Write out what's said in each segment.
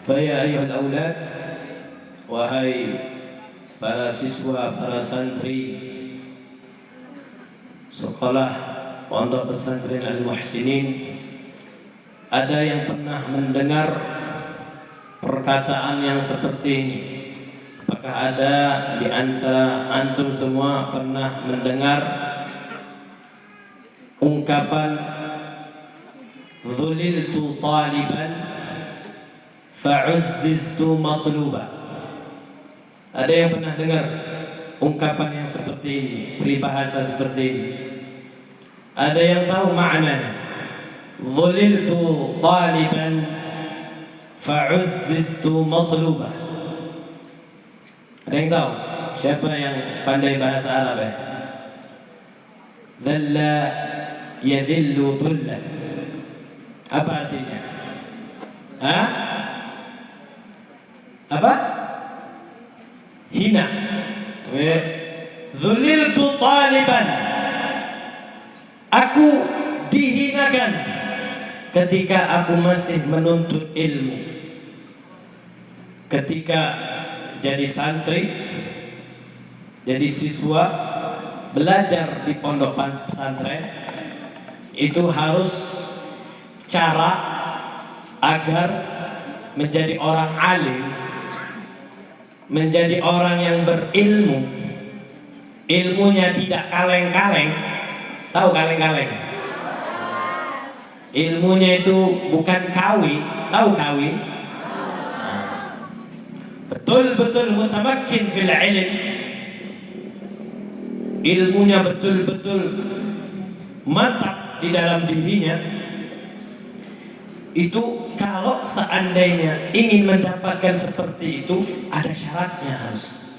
Faya ayuhal aulad, wahai para siswa, para santri sekolah Pondok Pesantren Al-Muhsinin, ada yang pernah mendengar perkataan yang seperti ini? Apakah ada di antara antum semua pernah mendengar ungkapan "Dhuliltu taliban fa'uzziztu matluba"? Ada yang pernah dengar ungkapan yang seperti ini, peribahasa seperti ini? Ada yang tahu maknanya? Dhuliltu taliban fa'uzziztu matluba. Ada yang tahu? Siapa yang pandai bahasa Arab ya? Dhalla yadhillu dhulla. Apa artinya? Hah? Apa? Hina. Dhuliltu taliban. Aku dihinakan ketika aku masih menuntut ilmu. Ketika jadi santri, jadi siswa, belajar di pondok pesantren, itu harus cara agar menjadi orang alim, menjadi orang yang berilmu, ilmunya tidak kaleng-kaleng. Tahu kaleng-kaleng? Ilmunya itu bukan kawi. Tahu kawi? Betul-betul mutamakkin fil ilm. Ilmunya betul-betul mantap di dalam dirinya. Itu kalau seandainya ingin mendapatkan seperti itu, ada syaratnya harus.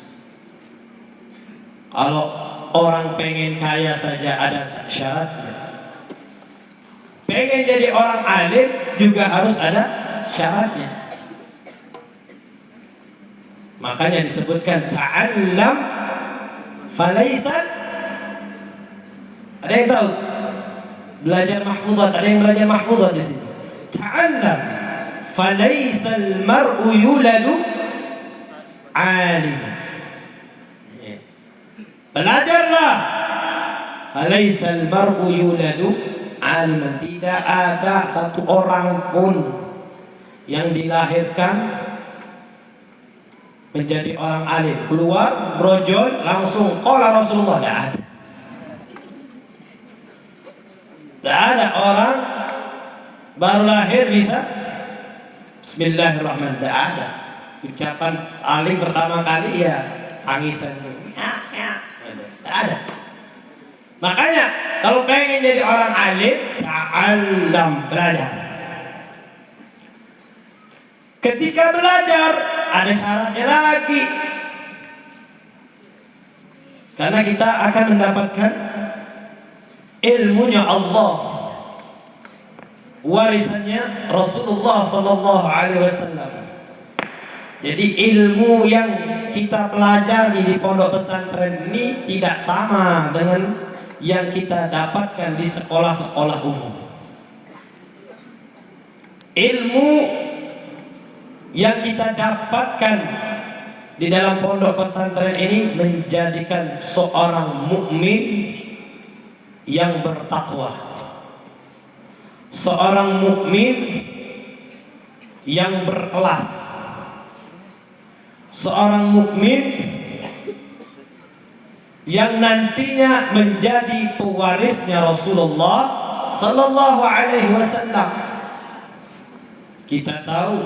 Kalau orang pengen kaya saja ada syaratnya. Pengen jadi orang alim juga harus ada syaratnya. Makanya disebutkan ta'allam falaysan. Ada yang tahu? Belajar mahfuzat, ada yang belajar mahfuzat di sini. Ta'allam falaysal mar'u yuladu alim. Belajarlah. Falaysal mar'u yuladu aliman. Tidak ada satu orang pun yang dilahirkan menjadi orang alim, keluar brojol langsung qala Rasulullah. Tidak ada. Tidak ada orang baru lahir bisa Bismillahirrahmanirrahim. Tidak ada. Ucapan alim pertama kali ya tangisan. Tidak ada. Makanya kalau pengen jadi orang alim, ta'allam, belajar. Ketika belajar ada syaratnya lagi. Karena kita akan mendapatkan ilmunya Allah, warisannya Rasulullah sallallahu alaihi wasallam. Jadi ilmu yang kita pelajari di pondok pesantren ini tidak sama dengan yang kita dapatkan di sekolah-sekolah umum. Ilmu yang kita dapatkan di dalam pondok pesantren ini menjadikan seorang mukmin yang bertakwa, seorang mukmin yang berkelas, seorang mukmin yang nantinya menjadi pewarisnya Rasulullah sallallahu alaihi wasallam. Kita tahu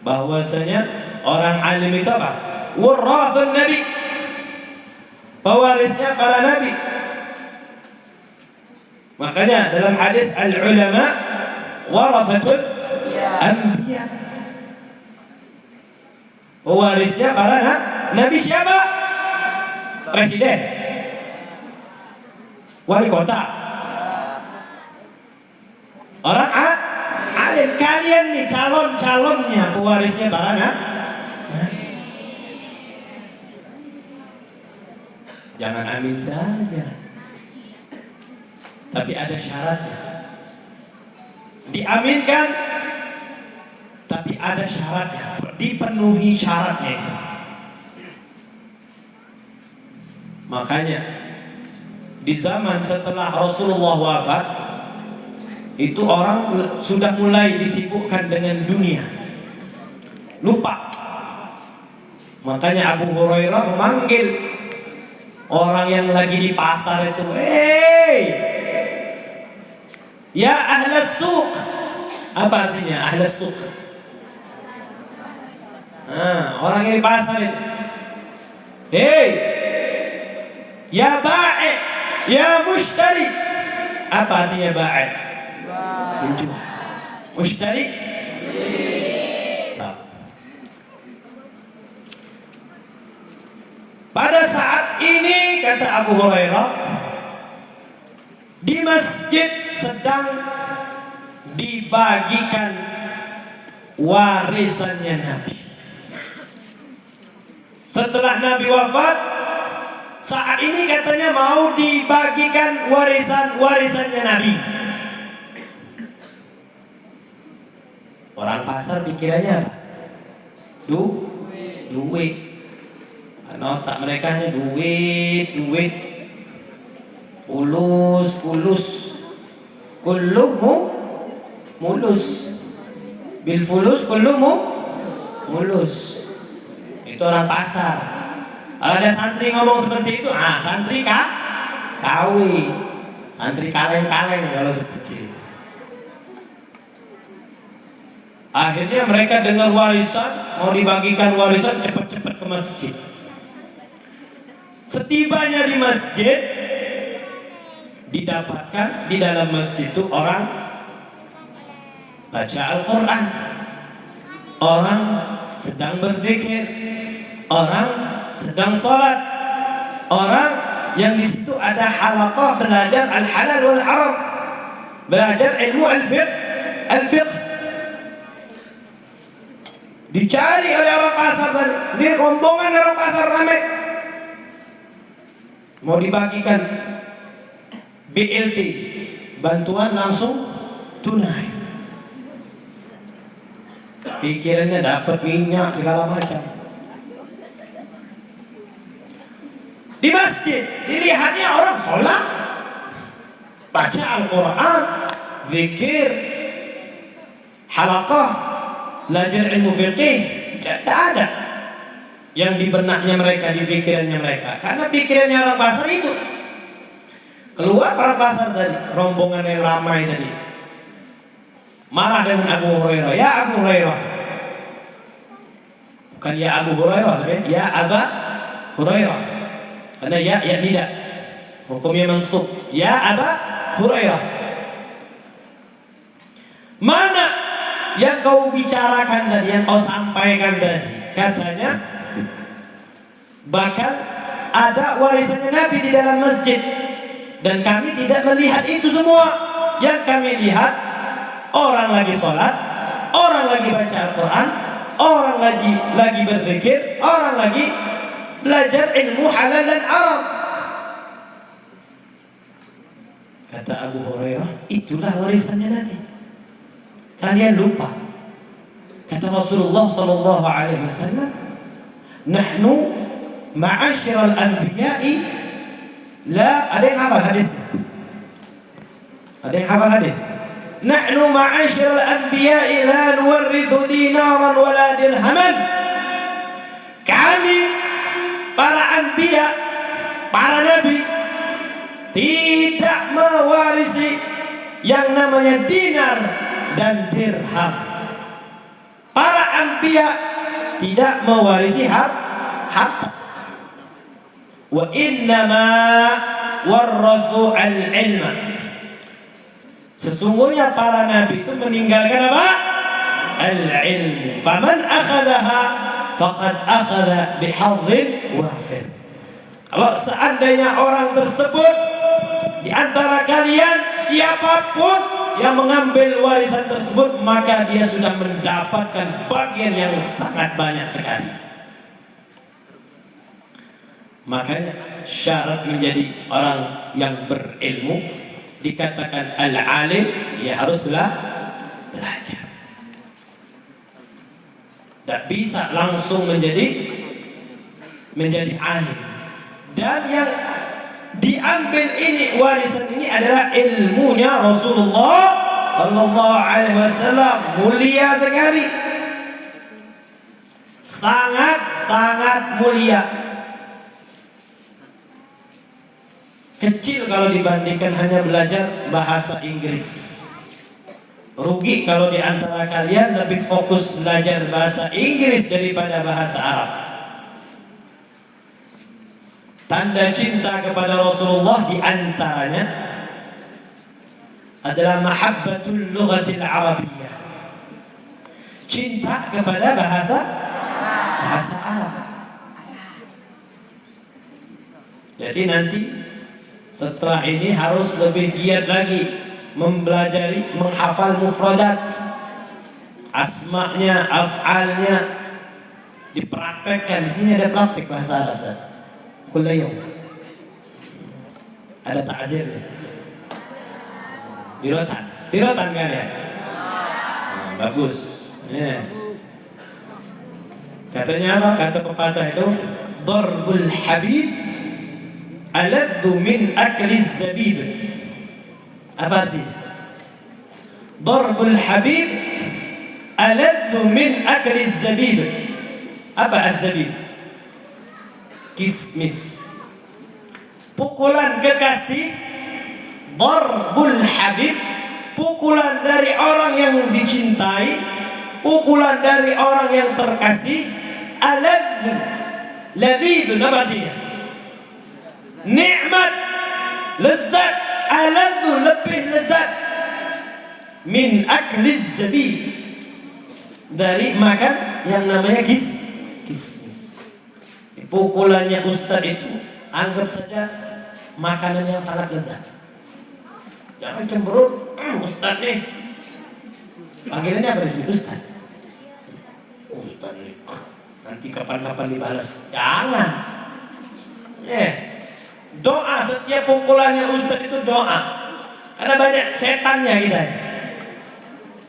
bahwasanya orang alim itu apa? Warathun nabi, pewarisnya para nabi. Makanya dalam hadis al-ulama warathatul anbiya, pewarisnya para nabi. Siapa? Presiden, wali kota, orang alim. Kalian nih calon-calonnya, pewarisnya para nabi. Jangan amin saja, tapi ada syaratnya. Diaminkan tapi ada syaratnya, dipenuhi syaratnya itu. Makanya di zaman setelah Rasulullah wafat itu orang sudah mulai disibukkan dengan dunia, lupa. Makanya Abu Hurairah memanggil orang yang lagi di pasar itu, "Hei, ya ahlas suq." Apa artinya ahlas suq? Orang yang di pasar itu, "Hei, ya ba'i, ya mushtari." Apa artinya ba'i? Menjual. Mushtari? Tak. Pada saat ini, kata Abu Hurairah, di masjid sedang dibagikan warisannya Nabi. Setelah Nabi wafat, saat ini katanya mau dibagikan warisannya Nabi. Orang pasar pikirannya apa? Duit. Karena otak mereka hanya duit. Fulus. Kulluhu mulus. Bil fulus kulluhu mulus. Itu orang pasar. Kalau ada santri ngomong seperti itu, santri kawi. Santri kaleng-kaleng kalau seperti itu. Akhirnya mereka dengar warisan, mau dibagikan warisan, cepat-cepat ke masjid. Setibanya di masjid, didapatkan di dalam masjid itu orang baca Al-Quran, orang sedang berzikir, orang sedang sholat, orang yang di situ ada halaqah belajar al-halal wal haram, belajar ilmu al-fiqh. Dicari oleh orang pasar tadi, ini rombongan orang pasar ramai, mau dibagikan BLT, bantuan langsung tunai. Pikirannya dapat minyak segala macam. Di masjid dilihatnya orang sholat, baca Al-Quran, zikir, halaqah, belajar ilmu fiqih. Tidak ada yang di benaknya mereka, di pikirannya mereka. Karena pikirannya orang pasar itu. Keluar para pasar tadi, rombongan yang ramai tadi, marah dengan Abu Hurairah. Ya Abu Hurairah, bukan ya Abu Hurairah, tapi ya Aba Hurairah. Karena ya tidak, hukumnya mansub. Ya Aba Hurairah, mana yang kau bicarakan tadi, yang kau sampaikan tadi? Katanya bakal ada warisannya Nabi di dalam masjid. Dan kami tidak melihat itu semua. Yang kami lihat, orang lagi sholat, orang lagi baca Al-Quran, orang lagi berzikir, orang lagi belajar ilmu halal dan haram. Kata Abu Hurairah, itulah warisannya Nabi. Kalian lupa. Kata Rasulullah sallallahu alaihi wasallam, "Nahnu ma'asyiral anbiya'i." Ada yang hafal hadis? Ada yang hafal hadis? Nahnu ma'asyiral anbiya'i la nuwarrithu dinaran wala dirhaman. Kami para anbiya, para nabi, tidak mewarisi yang namanya dinar dan dirham. Para anbiya tidak mewarisi harta. Wa innama warrathu al-ilma. Sesungguhnya para nabi itu meninggalkan apa? Al-ilmu. Faman akhadaha faqad akhadha bihadhin wafir. Kalau seandainya orang tersebut di antara kalian, siapapun yang mengambil warisan tersebut, maka dia sudah mendapatkan bagian yang sangat banyak sekali. Makanya syarat menjadi orang yang berilmu, dikatakan al-alim, ia harus belajar. tidak bisa langsung menjadi alim. Dan yang diambil ini, warisan ini adalah ilmunya Rasulullah Sallallahu Alaihi Wasallam. Mulia sekali, sangat mulia. Kecil kalau dibandingkan hanya belajar bahasa Inggris. Rugi kalau di antara kalian lebih fokus belajar bahasa Inggris daripada bahasa Arab. Tanda cinta kepada Rasulullah di antaranya adalah mahabbatul lughatil arabiyyah. Cinta kepada bahasa Arab. Jadi nanti setelah ini harus lebih giat lagi mempelajari, menghafal mufradat, asma'nya, af'alnya, dipraktekkan. Di sini ada praktek bahasa Arab, Ustaz. Kulayum. Ada ta'zirnya. Dirotan kalian. Bagus. Ya. Katanya apa? Kata pepatah itu, darbul habib aladzu min akliz zabib. Apa artinya? Darbul habib aladzu min akliz zabib. Apa az-zabib? Kismis. Pukulan kekasih, darbul habib, pukulan dari orang yang dicintai, pukulan dari orang yang terkasih, aladzu, ladzidun, apa artinya? Nikmat, lezat, aladzu, lebih lezat, min akliz zabib, dari makan yang namanya kismis. Pukulannya Ustadz itu anggap saja makanan yang sangat lezat. Jangan cemberut, Ustadz nih. Panggilannya apa sih Ustadz? Ustadz nih, nanti kapan-kapan dibalas. Jangan. Doa, setiap pukulannya Ustadz itu doa. Ada banyak setannya kita.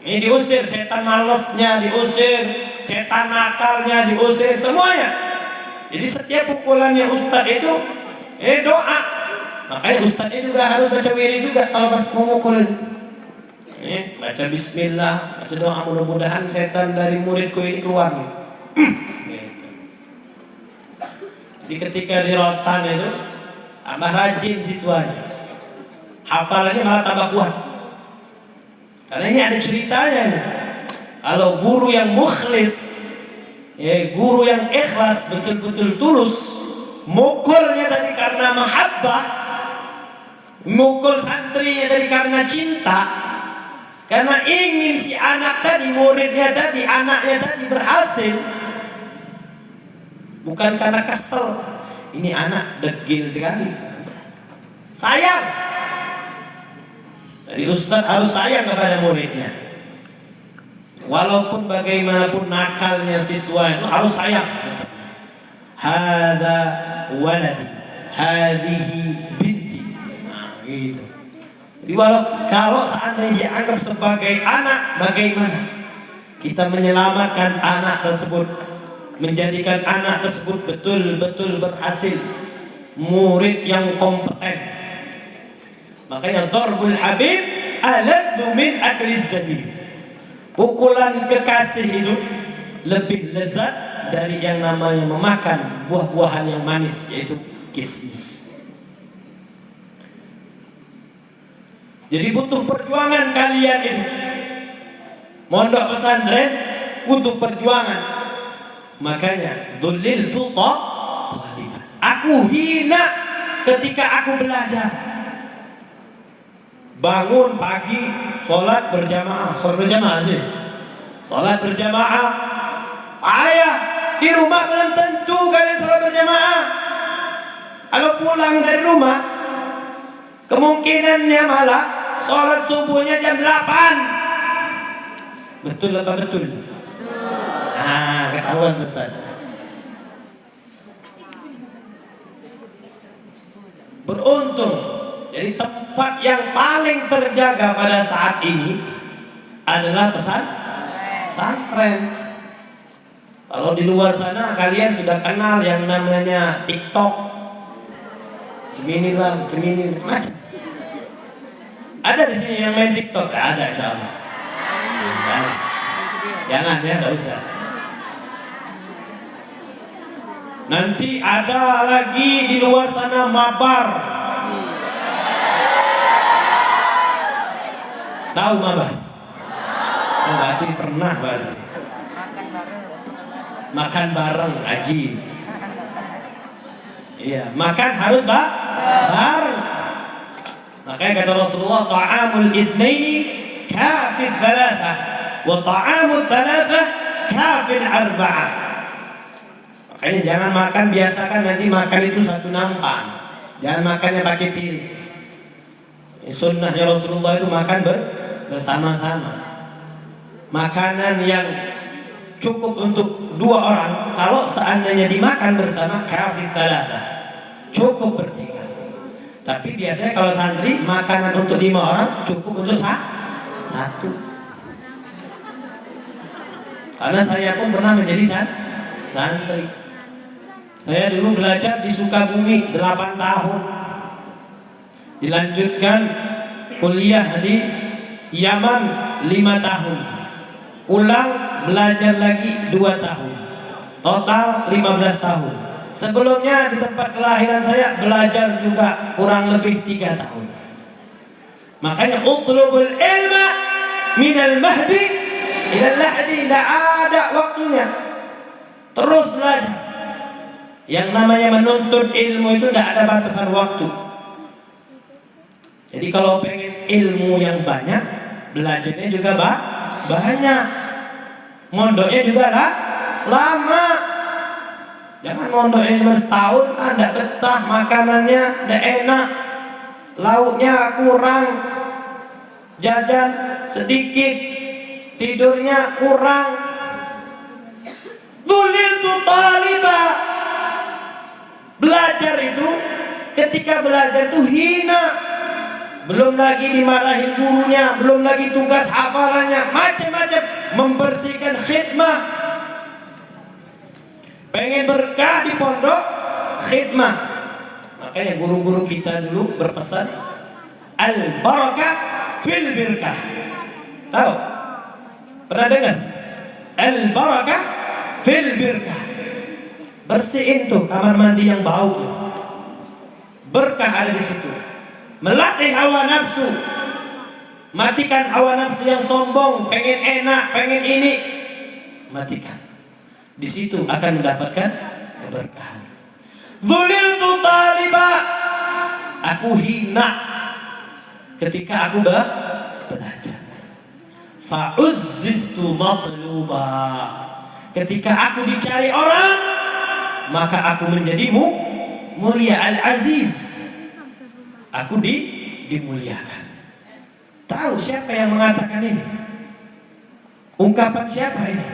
Ini diusir, setan malesnya diusir, setan nakalnya diusir, semuanya. Jadi setiap pukulannya Ustadz itu doa. Makanya Ustadznya juga harus baca wirid juga kalau pas mau mukulin. Baca bismillah, baca doa, mudah-mudahan setan dari muridku ini keluar. Gitu. Jadi ketika di rotan itu tambah rajin siswanya, hafalannya malah tambah kuat. Karena ini ada ceritanya nih. Kalau guru yang mukhlis, guru yang ikhlas, betul-betul tulus, mukulnya tadi karena mahabbah, mukul santrinya tadi karena cinta, karena ingin si anak tadi, muridnya tadi, anaknya tadi berhasil, bukan karena kesel. Ini anak degil sekali, sayang. Jadi Ustadz harus sayang kepada muridnya. Walaupun bagaimanapun nakalnya siswa itu harus sayang. Hada waladi, hadihi binti. Nah, gitu. Jadi kalau seandainya dianggap sebagai anak, bagaimana kita menyelamatkan anak tersebut, menjadikan anak tersebut betul-betul berhasil, murid yang kompeten. Makanya darbul habib aladzu min akliz zabib. Pukulan kekasih itu lebih lezat dari yang namanya memakan buah-buahan yang manis, yaitu kismis. Jadi butuh perjuangan kalian itu. Mondok pesantren butuh perjuangan. Makanya dzuliltu thaliban. Aku hina ketika aku belajar. Bangun pagi, sholat berjamaah sih. Sholat berjamaah. Ayah, di rumah belum tentu kalian sholat berjamaah. Kalau pulang dari rumah, kemungkinannya malah sholat subuhnya jam 8. Betul apa betul? Nah, ketahuan Ustaz. Beruntung. Jadi tempat yang paling terjaga pada saat ini adalah pesantren. Kalau di luar sana kalian sudah kenal yang namanya TikTok. Gemini lah, Gemini macam. Ada di sini yang main TikTok? Ada, insyaallah. Jangan ya, nggak usah. Nanti ada lagi di luar sana mabar. Tahu mabar? Oh, berarti pernah berarti. Makan bareng, aji. Iya, makan harus bareng. Makanya kata Rasulullah, ta'amul itsnaini kafi tsalatsa wa ta'amul tsalatsa kafi arba'ah. Makanya jangan makan, biasakan nanti makan itu satu nampan. Jangan makannya pakai piring. Sunnahnya Rasulullah itu makan bersama-sama. Makanan yang cukup untuk 2 orang, kalau seandainya dimakan bersama kafi tsalatsa, cukup bertiga. Tapi biasanya kalau santri makanan untuk 5 orang cukup untuk 1. Karena saya pun pernah menjadi santri. Saya dulu belajar di Sukabumi 8 tahun. Dilanjutkan kuliah di Yaman 5 tahun. Ulang belajar lagi 2 tahun. Total 15 tahun. Sebelumnya di tempat kelahiran saya belajar juga kurang lebih 3 tahun. Makanya utlubul ilma minal mahdi ilal lahdi, tidak ada waktunya. Terus belajar. Yang namanya menuntut ilmu itu tidak ada batasan waktu. Jadi kalau pengen ilmu yang banyak, belajarnya juga banyak. Mondoknya juga lama. Jangan mondoknya cuma setahun, tidak betah, makanannya tidak enak, lauknya kurang, jajan sedikit, tidurnya kurang. Dzuliltu talibah. Belajar itu, ketika belajar itu hina. Belum lagi dimarahin gurunya, belum lagi tugas hafalannya, macam-macam. Membersihkan khidmah. Pengen berkah di pondok, khidmah. Makanya guru-guru kita dulu berpesan, al-barakah fil birkah. Tahu? Pernah dengar? Al-barakah fil birkah. Bersihin tuh kamar mandi yang bau tuh. Berkah ada di situ. Melatih hawa nafsu. Matikan hawa nafsu yang sombong, pengen enak, pengen ini. Matikan. Di situ akan mendapatkan keberkahan. Dzuliltu talibah. Aku hina ketika aku belajar. Fa'uzziztu matluba. Ketika aku dicari orang, maka aku menjadi mulia, al-aziz. Aku dimuliakan. Tahu siapa yang mengatakan ini? Ungkapan siapa ini?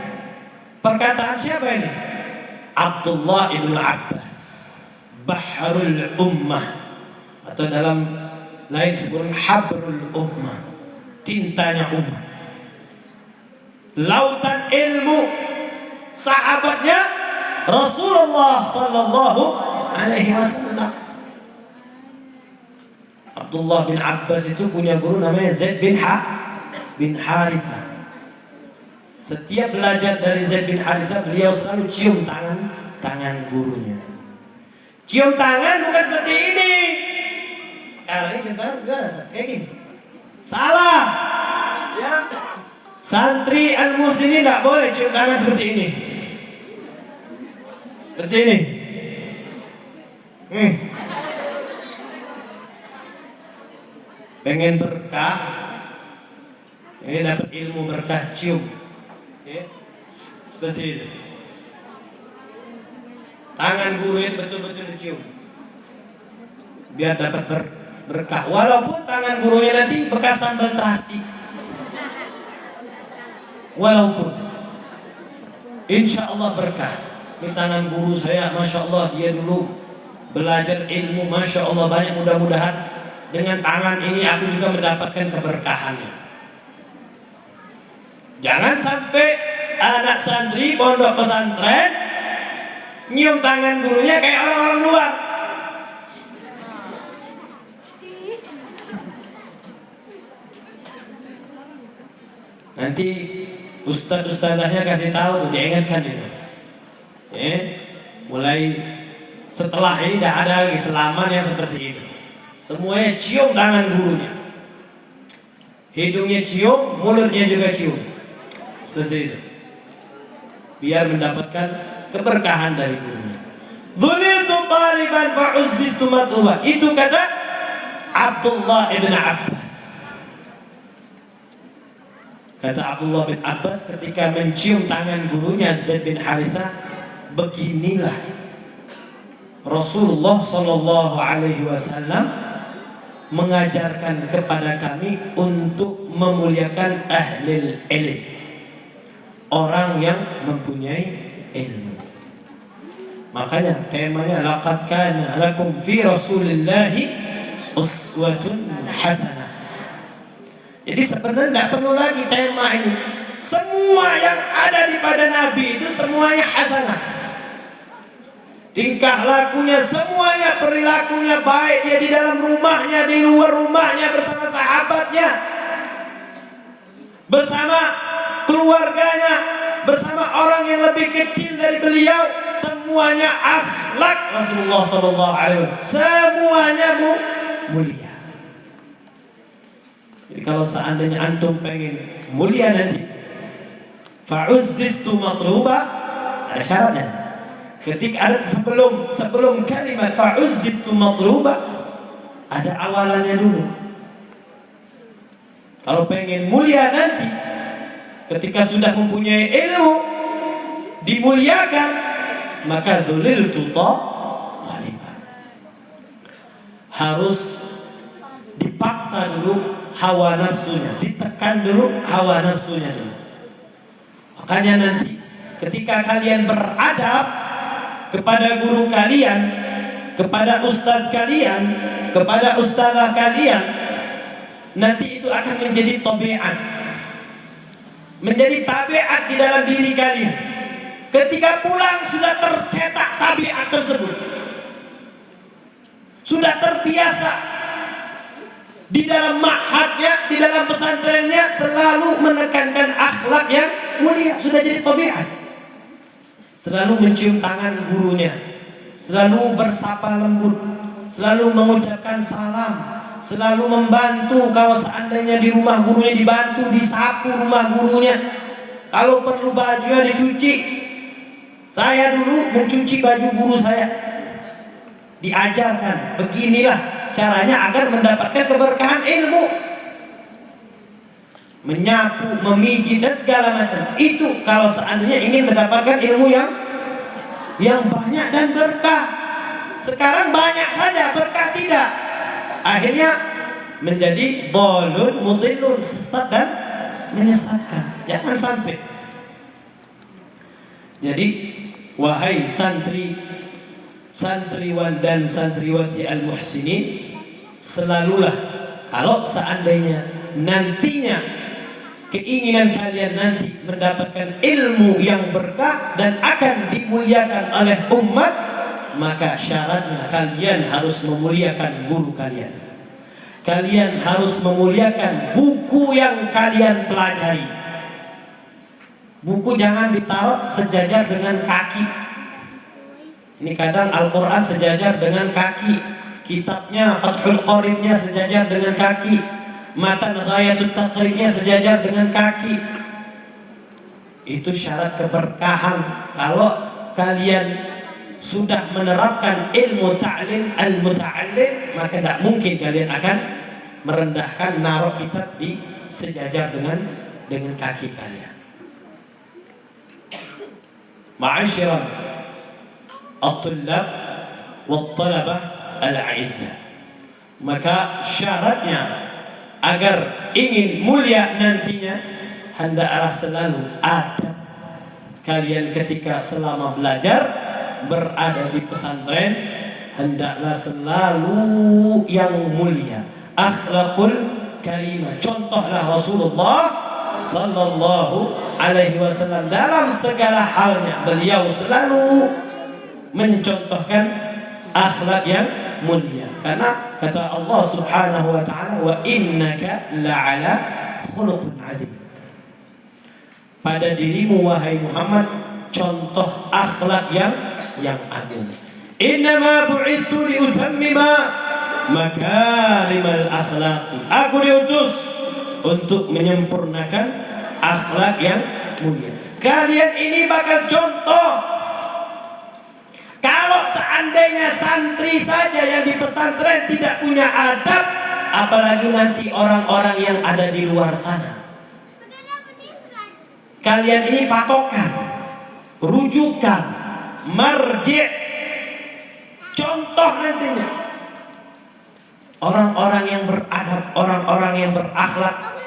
Perkataan siapa ini? Abdullah ibn Abbas, Bahrul Ummah, atau dalam lain disebut Habrul Ummah, tintanya umat, lautan ilmu, sahabatnya Rasulullah sallallahu alaihi wasallam. Abdullah bin Abbas itu punya guru namanya Zaid bin Harithah. Setiap belajar dari Zaid bin Harithah, beliau selalu cium tangan gurunya. Cium tangan bukan seperti ini. Sekarang ini kita biasa kayak gini. Salah. Ya. Santri al-muslimin tidak boleh cium tangan seperti ini. Seperti ini. Pengen berkah, ini dapat ilmu berkah, cium, ya. Seperti itu. Tangan guru itu betul-betul dicium, biar dapat berkah. Walaupun tangan gurunya nanti bekas sambal terasi, walaupun, insya Allah berkah. Ini tangan guru saya, masya Allah, dia dulu belajar ilmu, masya Allah banyak, mudah-mudahan dengan tangan ini aku juga mendapatkan keberkahannya. Jangan sampai anak santri pondok pesantren nyium tangan gurunya kayak orang-orang luar. Nanti ustadz-ustadzahnya kasih tahu tuh, diingatkan itu. Mulai setelah ini tidak ada lagi selaman yang seperti itu. Semuanya cium tangan gurunya. Hidungnya cium, mulutnya juga cium. Seperti itu. Biar mendapatkan keberkahan dari gurunya. Dhuliltu taliban fa'uzzistu matluba. Itu kata Abdullah ibn Abbas. Kata Abdullah bin Abbas ketika mencium tangan gurunya Zaid bin Harithah, beginilah Rasulullah Shallallahu Alaihi Wasallam mengajarkan kepada kami untuk memuliakan ahlul ilm, orang yang mempunyai ilmu. Makanya temanya laqad kana lakum fi Rasulillahi uswatun hasanah. Jadi sebenarnya tidak perlu lagi tema ini. Semua yang ada di pada Nabi itu semuanya hasanah. Tingkah lakunya semuanya, perilakunya baik, dia di dalam rumahnya, di luar rumahnya, bersama sahabatnya, bersama keluarganya, bersama orang yang lebih kecil dari beliau, semuanya akhlak Rasulullah SAW. Semuanya mulia. Jadi kalau seandainya antum pengen mulia nanti, fa'uzzistu matluba, ada syaratnya. Ketika ada sebelum kalimat fa'uzzistu matluba, ada awalannya dulu. Kalau pengen mulia nanti, ketika sudah mempunyai ilmu, dimuliakan, maka dzuliltu taliban. Harus dipaksa dulu hawa nafsunya, ditekan dulu hawa nafsunya dulu. Makanya nanti ketika kalian beradab kepada guru kalian, kepada ustadz kalian, kepada ustadzah kalian, nanti itu akan menjadi tabiat, menjadi tabiat di dalam diri kalian. Ketika pulang sudah tercetak tabiat tersebut, sudah terbiasa. Di dalam ma'hadnya, di dalam pesantrennya selalu menekankan akhlak yang mulia, sudah jadi tabiat. Selalu mencium tangan gurunya, selalu bersapa lembut, selalu mengucapkan salam, selalu membantu kalau seandainya di rumah gurunya dibantu, disapu rumah gurunya. Kalau perlu bajunya dicuci. Saya dulu mencuci baju guru saya. Diajarkan beginilah caranya agar mendapatkan keberkahan ilmu, menyapu, memijit dan segala macam. Itu kalau seandainya ingin mendapatkan ilmu yang banyak dan berkah. Sekarang banyak saja, berkah tidak. Akhirnya menjadi dhalun mudhillun, sesat dan menyesatkan. Jangan sampai. Jadi wahai santriwan dan santriwati al-muhsinin, selalulah kalau seandainya nantinya keinginan kalian nanti mendapatkan ilmu yang berkah dan akan dimuliakan oleh umat, maka syaratnya kalian harus memuliakan guru kalian. Kalian harus memuliakan buku yang kalian pelajari. Buku jangan ditaruh sejajar dengan kaki. Ini kadang Al-Quran sejajar dengan kaki, kitabnya Fathul Qoribnya sejajar dengan kaki, Matan Ghayatul Taqribnya sejajar dengan kaki. Itu syarat keberkahan. Kalau kalian sudah menerapkan ilmu ta'lim al-muta'allim, maka tidak mungkin kalian akan merendahkan naruh kitab di sejajar dengan kaki kalian. Ma'asyiral at-tullab wat-talabah al-a'izzah, maka syaratnya agar ingin mulia nantinya, hendaklah selalu adab kalian ketika selama belajar berada di pesantren, hendaklah selalu yang mulia, akhlakul karimah. Contohlah Rasulullah sallallahu alaihi wasallam. Dalam segala halnya beliau selalu mencontohkan akhlak yang mulia. Karena kata Allah Subhanahu wa taala, wa innaka la'ala khuluqin 'adzim. Pada dirimu wahai Muhammad contoh akhlak yang agung. Innama bu'ithu liutammima makarimal akhlaq. Aku diutus untuk menyempurnakan akhlak yang mulia. Kalian ini bakal contoh. Kalau seandainya santri saja yang di pesantren tidak punya adab, apalagi nanti orang-orang yang ada di luar sana. Kalian ini patokan, rujukan, marji', contoh nantinya. Orang-orang yang beradab, orang-orang yang berakhlak,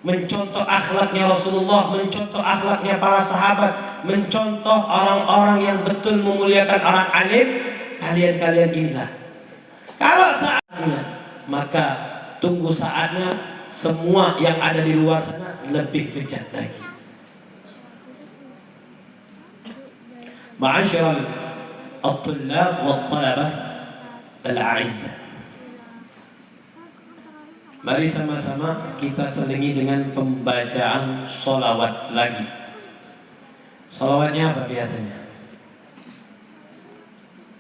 mencontoh akhlaknya Rasulullah, mencontoh akhlaknya para sahabat, mencontoh orang-orang yang betul memuliakan orang alim. Kalian inilah. Kalau saatnya, maka tunggu saatnya semua yang ada di luar sana lebih bejat lagi. Ma'asyiral at-tullab wa at-talabah al-a'izzah, mari sama-sama kita selingi dengan pembacaan sholawat lagi. Sholawatnya apa biasanya?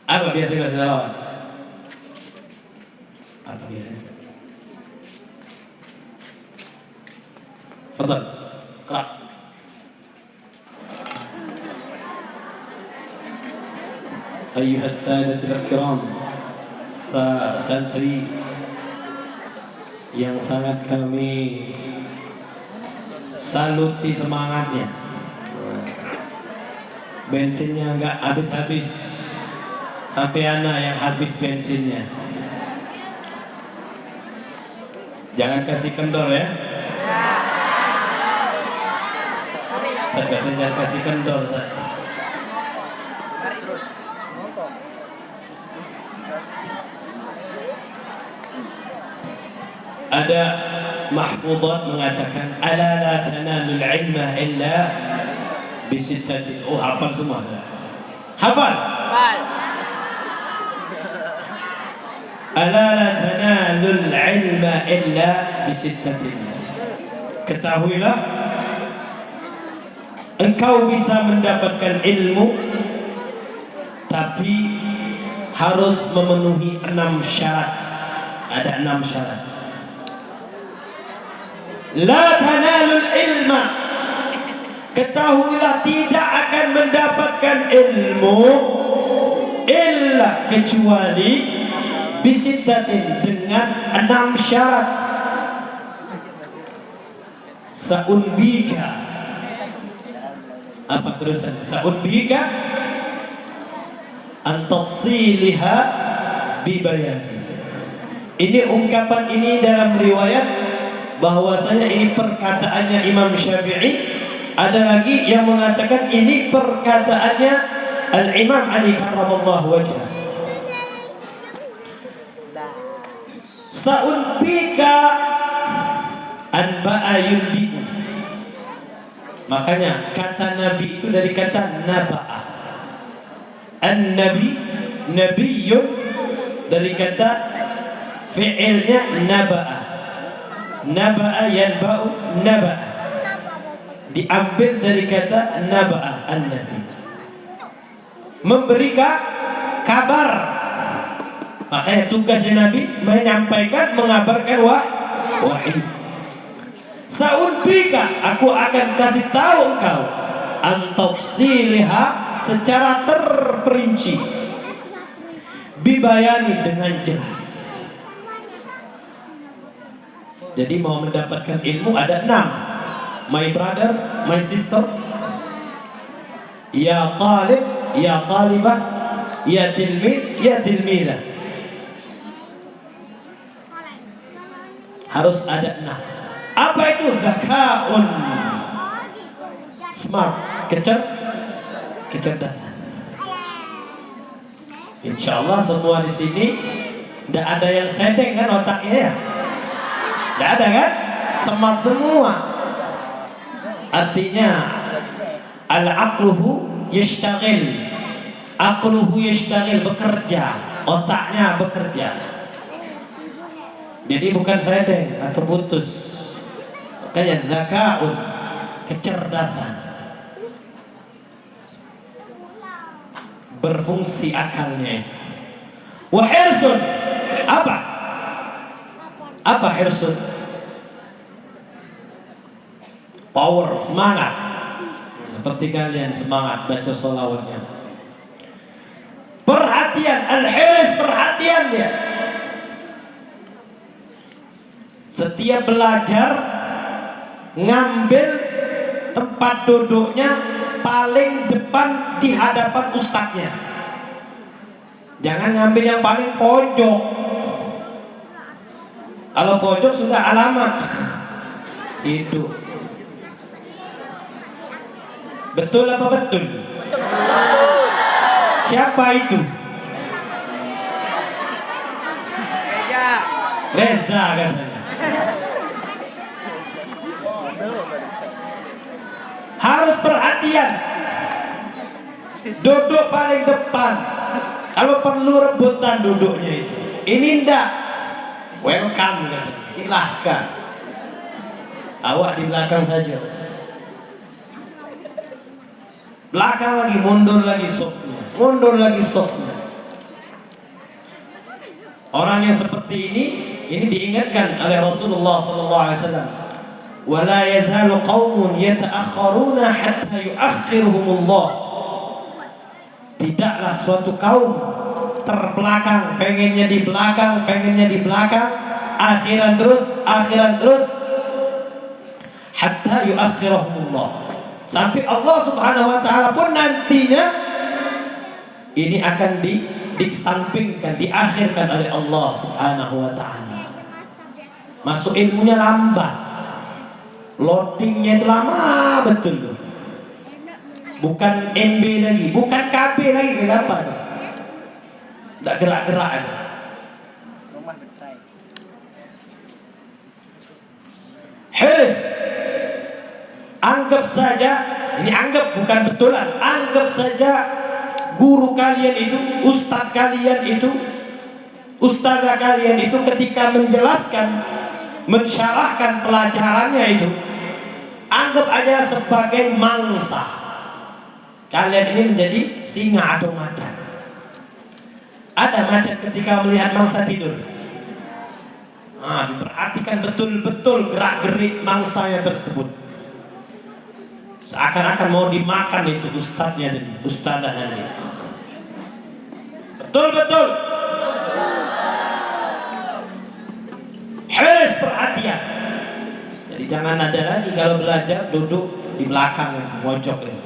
Apa biasanya sholawat? Apa biasanya? Fadal, Qara. Ayuhas sadatul kiram, para santri yang sangat kami saluti semangatnya. Bensinnya enggak habis-habis, sampai anak yang habis bensinnya. Jangan kasih kendor ya. Jangan kasih kendor. Ada mahfudat mengatakan ala la tanalul ilma illa bisittatin. Oh, hafal semua. Hafal. Ala la tanalul ilma illa bisittatin. Ketahuilah engkau bisa mendapatkan ilmu tapi harus memenuhi 6 syarat. Ada 6 syarat. La tanalul ilma, ketahuilah tidak akan mendapatkan ilmu illa kecuali bisittatin, dengan 6 syarat. Sa'unbika, apa terusan? Sa'unbika antafsiliha bibayani. Ini ungkapan ini dalam riwayat bahwasanya ini perkataannya Imam Syafi'i. Ada lagi yang mengatakan ini perkataannya Al-Imam Ali karramallahu wajhah. Sa'unbika anba'a yunbi'u. Makanya kata Nabi itu dari kata naba'a. An-Nabi, Nabiyyun dari kata fi'ilnya naba'a. Naba'a yanba'u naba'a, diambil dari kata naba'a, an-nabi, memberi kabar. Makanya tugasnya Nabi menyampaikan, mengabarkan wahyu. Sa'unbika, aku akan kasih tahu engkau, antafsiliha, secara terperinci, bibayani, dengan jelas. Jadi mau mendapatkan ilmu ada 6. My brother, my sister, ya talib, ya talibah, ya tilmid, ya tilmidah. Harus ada 6. Apa itu? Zakaun, smart, kecerdasan. Insyaallah semua di sini tidak ada yang sedeng kan otaknya ya? Tidak ada kan? Smart semua. Artinya al-aqluhu yashtagil. Aqluhu yashtagil, bekerja, otaknya bekerja. Jadi bukan sedeng atau putus. Makanya zakaun, kecerdasan. Berfungsi akalnya itu. Wa hirsun, apa? Apa hirsun? Power, semangat. Seperti kalian semangat baca sholawatnya. Perhatian, al-hirs, perhatian dia. Setiap belajar ngambil tempat duduknya paling depan di hadapan ustadznya. Jangan ngambil yang paling pojok. Kalau pojok sudah alamat itu. Betul apa betul? Siapa itu? Reza katanya. Harus perhatian. Duduk paling depan. Kalau perlu rebutan duduknya itu. Ini ndak. Welcome katanya. Silahkan. Awak di belakang saja. Belakang lagi, mundur lagi softnya, mundur lagi softnya. Orang yang seperti ini diingatkan oleh Rasulullah SAW. Wala yazalu qaumun yata'akhkharuna hatta yu'akhkhiruhumullah. Tidaklah suatu kaum terbelakang, pengennya di belakang, akhiran terus, hatta yu'akhkhiruhumullah. Sampai Allah Subhanahu wa ta'ala pun nantinya ini akan dikesampingkan, diakhirkan oleh Allah Subhanahu wa ta'ala. Masuk ilmunya lambat, loadingnya itu lama betul. Bukan MB lagi, bukan KB lagi, kenapa? Tidak gerak-gerak itu. Hirs. Anggap saja, ini anggap bukan betulan, anggap saja guru kalian itu, ustadz kalian itu, ustadzah kalian itu ketika menjelaskan, mensyarahkan pelajarannya itu, anggap aja sebagai mangsa. Kalian ini menjadi singa atau macan. Ada macan ketika melihat mangsa tidur. Diperhatikan betul-betul gerak-gerik mangsanya tersebut. Seakan-akan mau dimakan itu ustadznya tadi, ustadzahnya. Betul-betul. Hirs, perhatian. Jadi jangan ada lagi kalau belajar duduk di belakang itu, mojok itu.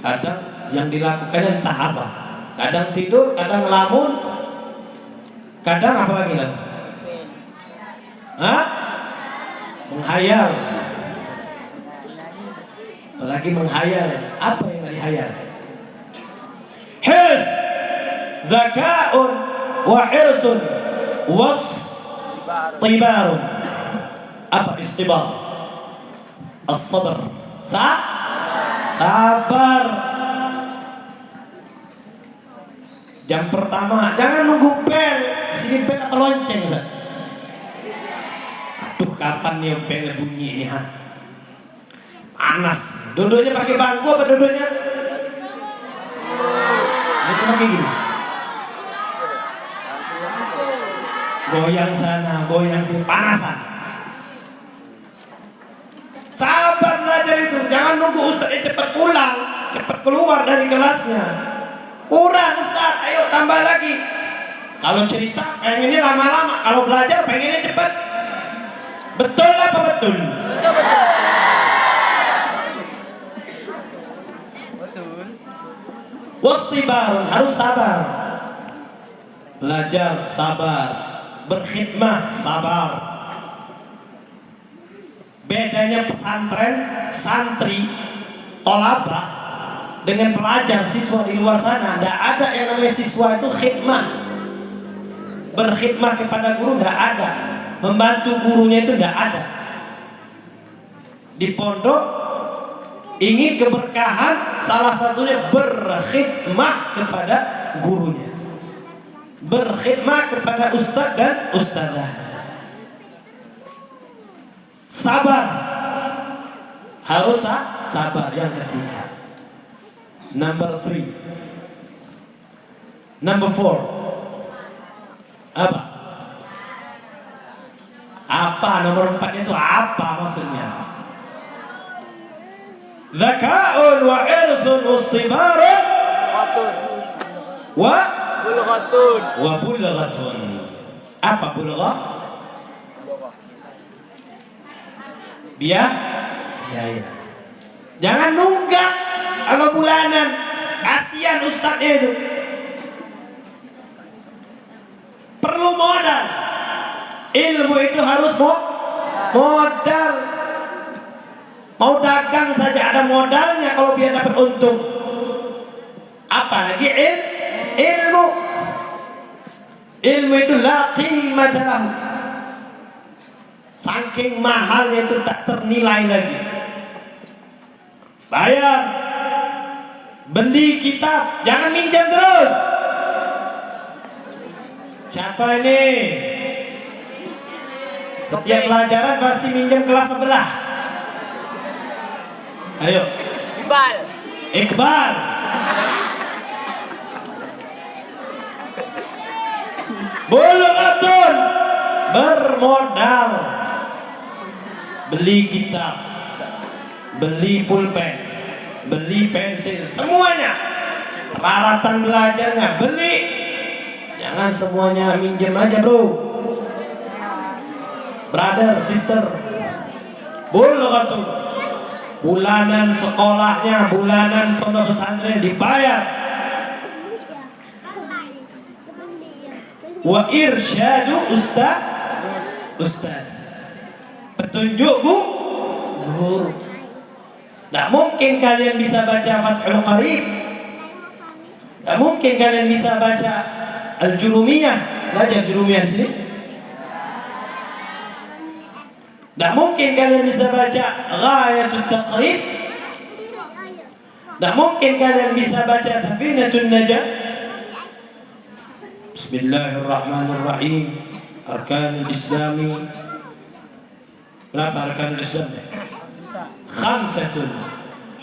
Kadang yang dilakukan entah apa. Kadang tidur, kadang ngelamun, kadang apa lagi lagi? Menghayal. Apalagi menghayal. Apa yang dihayal? Hirs, zaka'un wa hirsun was tibarun. Apa istibar? As-sabr. Sabar. Jam pertama jangan nunggu bel. Di sini bel atau lonceng, Ustaz? Aduh, kapan nih bel bunyi ini, panas. Duduknya pakai bangku apa duduknya? Itu pakai gini. Goyang sana, goyang sini, panasan. Sabar belajar itu, jangan nunggu ustaz cepat pulang, cepat keluar dari kelasnya. Kurang ustaz, ayo tambah lagi. Kalau cerita pengennya lama-lama, kalau belajar pengennya cepat. Betul apa betul? Betul. Wastibarun, harus sabar. Belajar sabar, berkhidmah sabar. Bedanya pesantren, santri, tolabah dengan pelajar, siswa di luar sana, tidak ada yang namanya siswa itu khidmah. Berkhidmah kepada guru tidak ada. Membantu gurunya itu tidak ada. di pondok ingin keberkahan, salah satunya berkhidmah kepada gurunya, berkhidmah kepada ustadz dan ustadzah. Sabar, harus sabar. Yang ketiga, number 3, number 4, apa nomor 4 itu apa maksudnya? Zaka'un wa irsun wastibarun wa bulghatun. Apa bulghah? Ya. Jangan nunggak kalau bulanan, kasihan ustadznya itu. Perlu modal. Ilmu itu harus modal. Mau dagang saja ada modalnya kalau biar dapat untung. Apalagi ilmu. Ilmu itu la qimata lahu. Saking mahalnya itu tak ternilai lagi. Bayar, beli kitab, jangan minjam terus. Siapa ini? Setiap pelajaran pasti minjam kelas sebelah. Ayo. Iqbal. Bulghatun, bermodal. Beli kitab, beli pulpen, beli pensil, semuanya. Peralatan belajarnya beli. Jangan semuanya minjem aja, bro. Brother, sister. Bulghatun, bulanan sekolahnya, bulanan pondok pesantren dibayar. Wa irsyadu ustaz. Petunjuk guru. Tidak mungkin kalian bisa baca Fathul Qarib. Tidak mungkin kalian bisa baca Al-Jurumiyah. Belajar Jurumiyah di sini. Tidak mungkin kalian bisa baca Ghayatul Taqrib. Tidak mungkin kalian bisa baca Safinatun Najah. Bismillahirrahmanirrahim. Arkanul Islami. Berapa arkanul Islam? 5.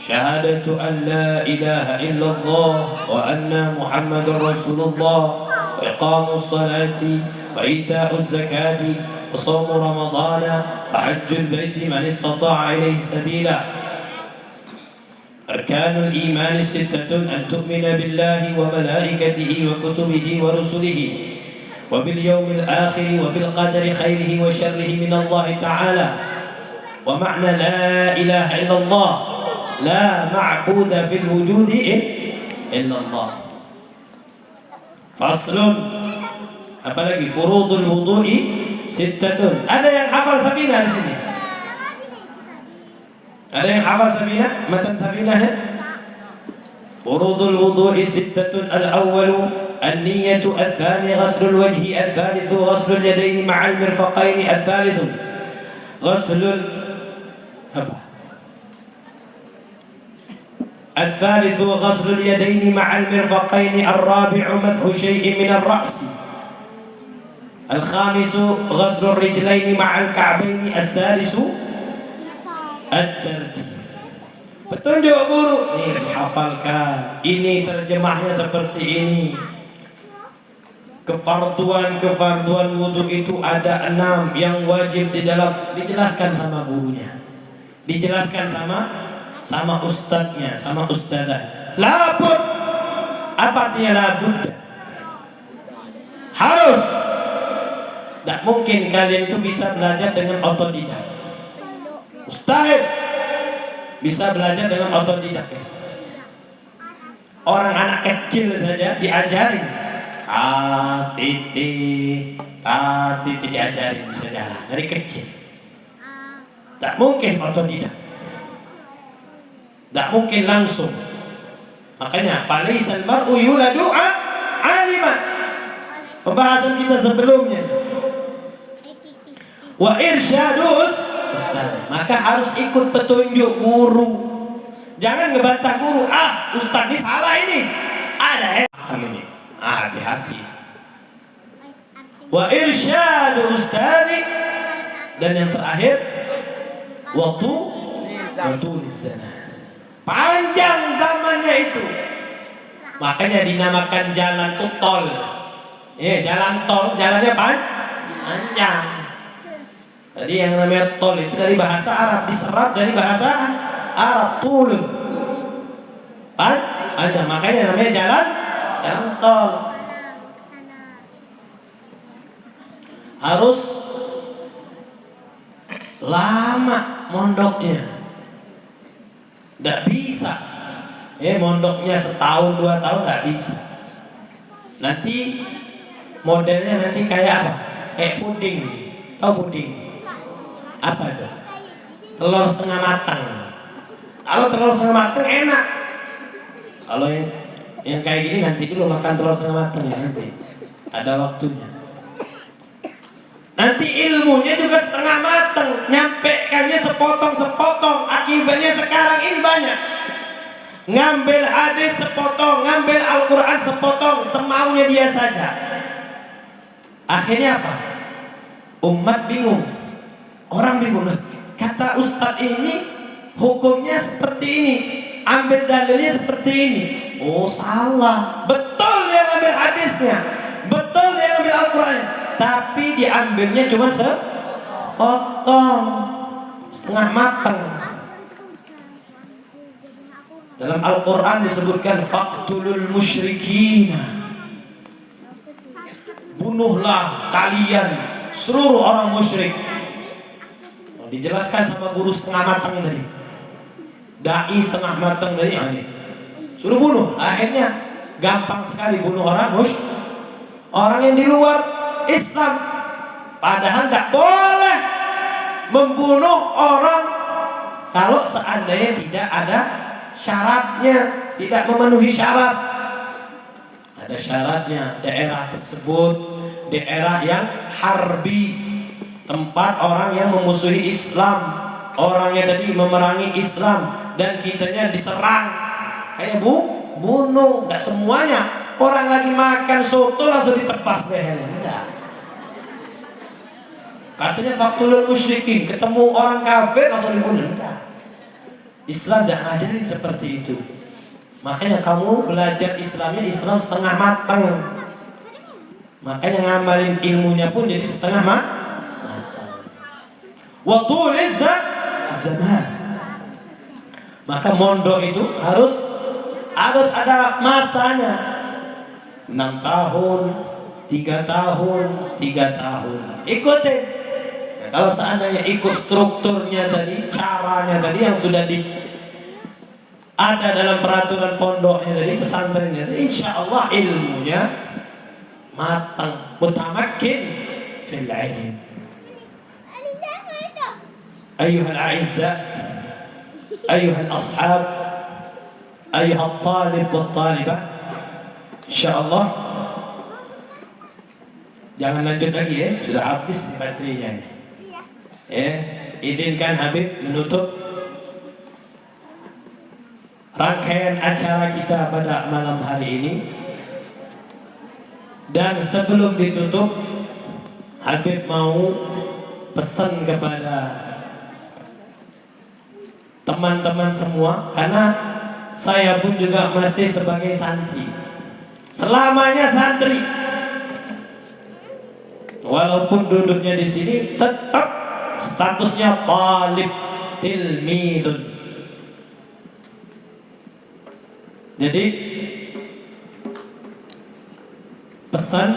Syahadatu an la ilaha illallah wa anna Muhammadar Rasulullah wa iqamus salati wa ita'uz zakati wa shaumu ramadana wa hajjul baiti man istata'a ilayhi sabila. Arkanul iman 6 an tu'mina billahi wa malaikatihi wa kutubihi wa rusulihi وباليوم الآخر وبالقدر خيره وشره من الله تعالى. ومعنى لا إله إلا الله لا معبود في الوجود إلا الله. فصل. Apalagi furudul wudu'i 6. Ada yang hafal Safinah di sini? Ada yang hafal Safinah? Matan Safinah ya? Furudul wudu'i 6. Al-awwalu النية، الثاني غسل الوجه، الثالث غسل اليدين مع المرفقين، الثالث غسل اليدين مع المرفقين، الرابع مسح شيء من الرأس، الخامس غسل الرجلين مع الكعبين، السادس الترتيب. Petunjuk guru ini dihafalkan. Ini terjemahnya seperti ini. Kefarduan wudhu itu ada 6 yang wajib dijelaskan sama gurunya, dijelaskan sama ustadznya, sama ustadzah. Labud, apa artinya labud? Harus. Tidak mungkin kalian itu bisa belajar dengan otodidak. Mustahil bisa belajar dengan otodidak. Orang anak kecil saja diajarin titik diajarin bisa jalan dari kecil. Tak mungkin otodidak, tak mungkin langsung. Makanya falaisal mar'u yuladu aliman. Pembahasan kita sebelumnya. Wa irsyadus ustaz. Maka harus ikut petunjuk guru. Jangan ngebantah guru. Ah, ustaz ini salah ini. Ada ini. Hati-hati. Wa irsyadu ustadi, dan yang terakhir waktu sana. Panjang zamannya itu. Makanya dinamakan jalan itu tol. Jalan tol, jalannya panjang. Jadi yang namanya tol itu dari bahasa Arab, diserap dari bahasa Arab, tul. Panjang, makanya namanya jalan tol. Harus lama mondoknya. Tidak bisa. Mondoknya setahun 2 tahun tidak bisa. Nanti modelnya nanti kayak apa? Kayak puding. Tahu puding? Apa itu? Telur setengah matang. Kalau telur setengah matang enak. Kalau yang kayak gini nanti dulu makan telur setengah matang ya nanti. Ada waktunya. Nanti ilmunya juga setengah matang, nyampaikannya sepotong-sepotong. Akibatnya sekarang ini banyak ngambil hadis sepotong, ngambil Al-Quran sepotong, semaunya dia saja. Akhirnya apa? Umat bingung, orang bingung. Kata ustadz ini hukumnya seperti ini, ambil dalilnya seperti ini. Oh salah, betul dia ngambil hadisnya, betul dia ngambil Al-Qurannya, tapi diambilnya cuma sepotong, setengah matang. Dalam Al-Quran disebutkan faqtulul musyrikin, bunuhlah kalian seluruh orang musyrik. Dijelaskan sama guru setengah matang tadi, dai setengah matang tadi, suruh bunuh. Akhirnya gampang sekali bunuh orang musyrik, orang yang di luar Islam. Padahal tidak boleh membunuh orang kalau seandainya tidak ada syaratnya, tidak memenuhi syarat. Ada syaratnya, daerah tersebut daerah yang harbi, tempat orang yang memusuhi Islam, orangnya tadi memerangi Islam, dan kitanya diserang, kayak bunuh. Nggak semuanya orang lagi makan soto langsung ditepas lehernya, enggak. Katanya faktulul musyrikin, ketemu orang kafir langsung dibunuh, enggak. Islam tidak ngajarin seperti itu. Makanya kamu belajar Islamnya Islam setengah matang. Makanya ngamalin ilmunya pun jadi setengah matang. Waktu zaman. Maka mondok itu harus ada masanya. 6 tahun, 3 tahun, 3 tahun. Ikutin. Kalau seandainya ikut strukturnya tadi, caranya tadi yang sudah ada dalam peraturan pondoknya tadi, pesantrennya tadi, insya Allah ilmunya matang, mutamakin fil ilm. Ayuhal a'izza, ayuhal ashab, ayuhal talib wa talibah, insya Allah jangan lanjut lagi ya, sudah habis di baterainya ini. Izinkan Habib menutup rangkaian acara kita pada malam hari ini. Dan sebelum ditutup, Habib mau pesan kepada teman-teman semua, karena saya pun juga masih sebagai santri, selamanya santri, walaupun duduknya di sini tetap statusnya talib tilmidun. Jadi pesan,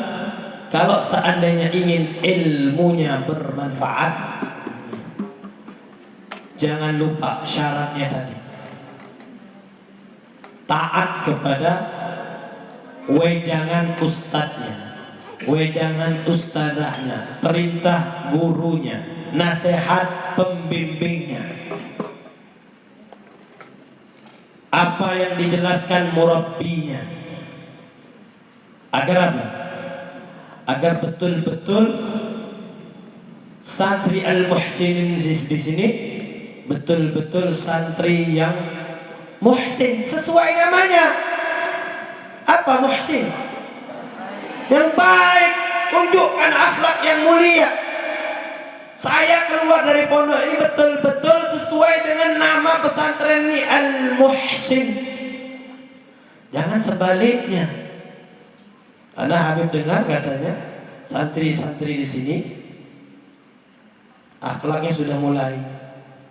kalau seandainya ingin ilmunya bermanfaat, jangan lupa syaratnya tadi. Taat kepada wejangan ustadznya, wejangan ustadzahnya, perintah gurunya, nasihat pembimbingnya, apa yang dijelaskan murabbinya, agar apa? Agar betul-betul santri al-muhsinin di sini betul-betul santri yang muhsin sesuai namanya. Apa muhsin? Yang baik, tunjukkan akhlak yang mulia. Saya keluar dari pondok ini betul-betul sesuai dengan nama pesantren ini, al-muhsin. Jangan sebaliknya. Karena Habib dengar katanya santri-santri di sini akhlaknya sudah mulai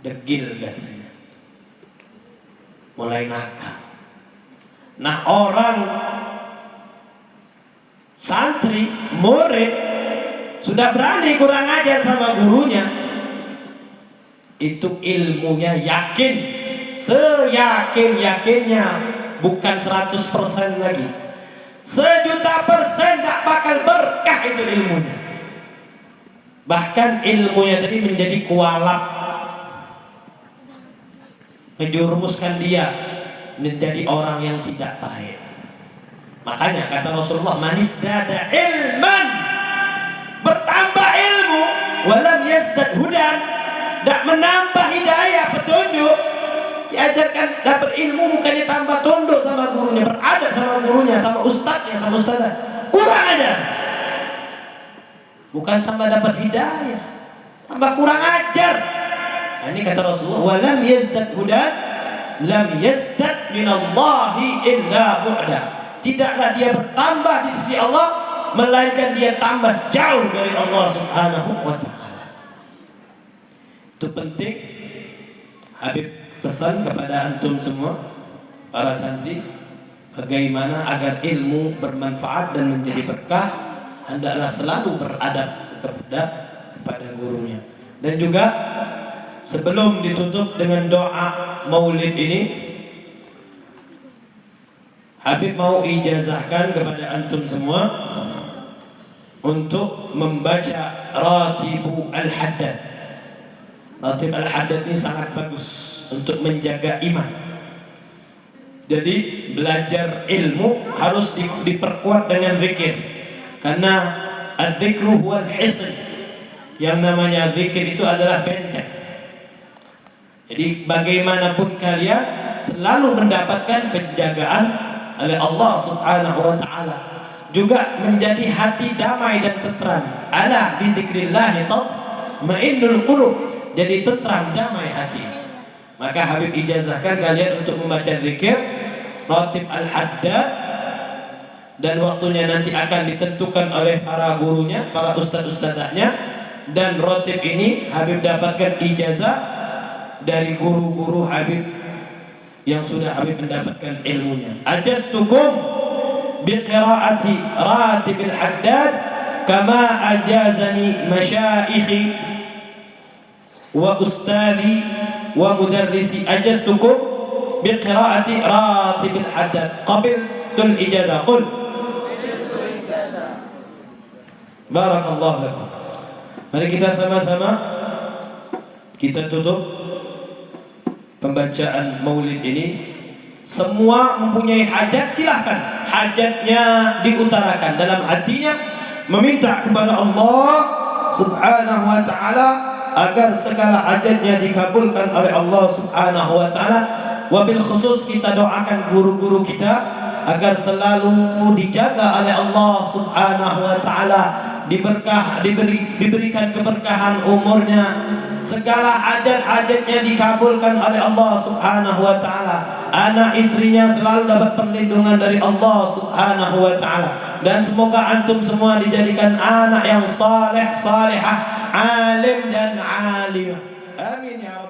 degil katanya, mulai nakal. Nah, orang santri, murid sudah berani kurang ajar sama gurunya, itu ilmunya yakin, seyakin-yakinnya, bukan 100% lagi, 1.000.000% tak bakal berkah itu ilmunya. Bahkan ilmunya tadi menjadi kualap, menjurumuskan dia menjadi orang yang tidak baik. Makanya kata Rasulullah, manis dada ilman, bertambah ilmu, walam yazdad hudan, tak menambah hidayah, petunjuk. Diajarkan dapat ilmu bukannya tambah tunduk sama gurunya, beradab sama gurunya, sama ustadznya, sama ustadzah. Kurang aja. Bukan tambah dapat hidayah, tambah kurang ajar. Nah, ini kata Rasulullah, walam yazdad hudan, lam yazdad minallahi illa bu'da. Tidaklah dia bertambah di sisi Allah, melainkan dia tambah jauh dari Allah Subhanahu wa ta'ala. Itu penting. Habib pesan kepada antum semua, para santri, bagaimana agar ilmu bermanfaat dan menjadi berkah, hendaklah selalu beradab kepada gurunya. Dan juga sebelum ditutup dengan doa maulid ini, Habib mau ijazahkan kepada antum semua untuk membaca Ratibu Al-Haddad. Ratib Al-Haddad ini sangat bagus untuk menjaga iman. Jadi belajar ilmu harus diperkuat dengan zikir, karena az-zikru huwal hisn. Yang namanya zikir itu adalah benteng. Jadi bagaimanapun kalian selalu mendapatkan penjagaan oleh Allah Subhanahu wa ta'ala. Juga menjadi hati damai dan tentram. Ala bi dzikrillah tatma'innul qulub. Jadi tentram, damai hati. Maka Habib ijazahkan kalian untuk membaca zikir Ratib Al-Haddad, dan waktunya nanti akan ditentukan oleh para gurunya, para ustadz-ustadzahnya. Dan Ratib ini Habib dapatkan ijazah dari guru-guru Habib yang sudah Habib mendapatkan ilmunya. Ajastukum biqiraati Ratib Al-Haddad kama ajazani masyaikhi wa ustadhi wa mudarrisi. Ajastukum biqiraati Ratib Al-Haddad. Qabiltul ijazah. Qul barakallahu lakum. Mari kita sama-sama kita tutup pembacaan maulid ini. Semua mempunyai hajat, silahkan hajatnya diutarakan dalam hatinya, meminta kepada Allah Subhanahu wa ta'ala agar segala hajatnya dikabulkan oleh Allah Subhanahu wa ta'ala. Wabil khusus kita doakan guru-guru kita agar selalu dijaga oleh Allah Subhanahu wa ta'ala, diberikan keberkahan umurnya, segala hajat-hajatnya dikabulkan oleh Allah Subhanahu wa ta'ala. Anak istrinya selalu dapat perlindungan dari Allah Subhanahu wa ta'ala. Dan semoga antum semua dijadikan anak yang saleh, salehah, alim dan alimah. Amin ya